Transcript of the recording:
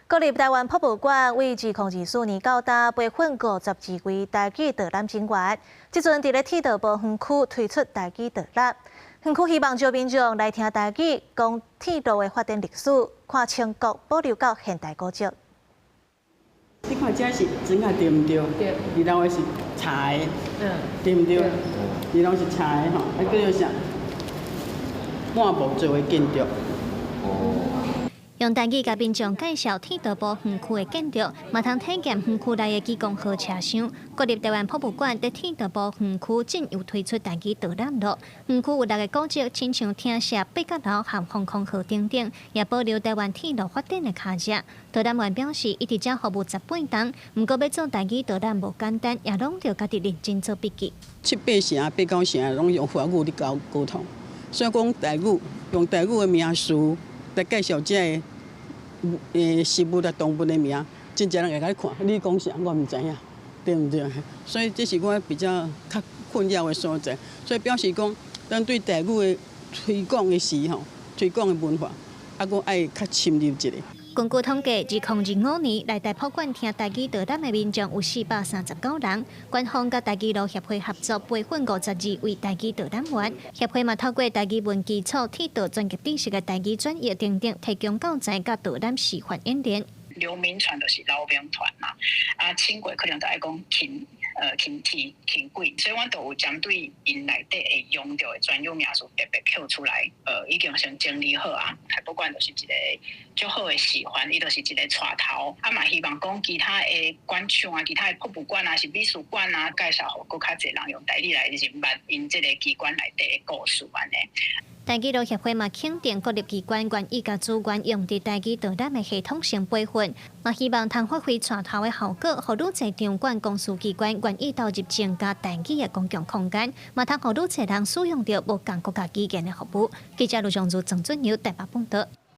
国立台湾博物馆为2024年到达培训52位台语导览人员，即阵伫咧铁道部园区推出台语导览。园区希望招民众来听台语，讲铁道的发展历史，看清国保留到现代古迹。你看这是真啊对毋对？对。二楼的是茶的，对毋对？二楼是茶的吼，啊，叫做啥？满布做的建筑。用台语甲民众介绍铁道部园区的建筑，嘛通体验园区内的机工号车厢。国立台湾博物馆伫铁道部园区正又推出台语导览路。园区有6个古迹，亲像听写八角楼和航空号等等，也保留台湾铁路发展的脚迹。导览员表示，伊伫遮服务18档，毋过要做台语导览无简单，也拢着家己认真做笔记。7、8城、8、9城拢用华语伫沟通，所以讲台语用台语的名词来介绍这个事物啦、动物的名，真正人会甲你看。你讲啥，我毋知影，对毋对？所以这是我比较较困扰的所在。所以表示讲，咱对台语的推广的时候，推广的文化，啊，佫爱较深入一个。根据统计，2025年来台博馆听台语导览的民众有439人。官方甲台语路协会合作培训52位台语导览员。协会嘛透过台语文基础、铁道专业知识的台语专业等等，提供教材甲导览示范演练。流民船就是老兵团嘛，轻轨可能就爱讲轻轨，所以我都有针对因内底会用到的专有名词特别扣出来，已经先整理好啊。台博馆就是一个足好的示范，伊就是一个带头，嘛希望讲其他的馆场啊、其他的博物馆啊、是美术馆啊，介绍互更较侪人用台语来认捌因这个机关内底的故事安尼。台语路协会嘛肯定国立机关愿意甲资源用伫台语导览的系统性培训，嘛希望通发挥带头的效果，互愈侪场馆公司机关愿意投入增加台语的公共空间，嘛通互愈侪人使用到无共国家语言的服务。记者卢尚如、郑俊尧台北报道。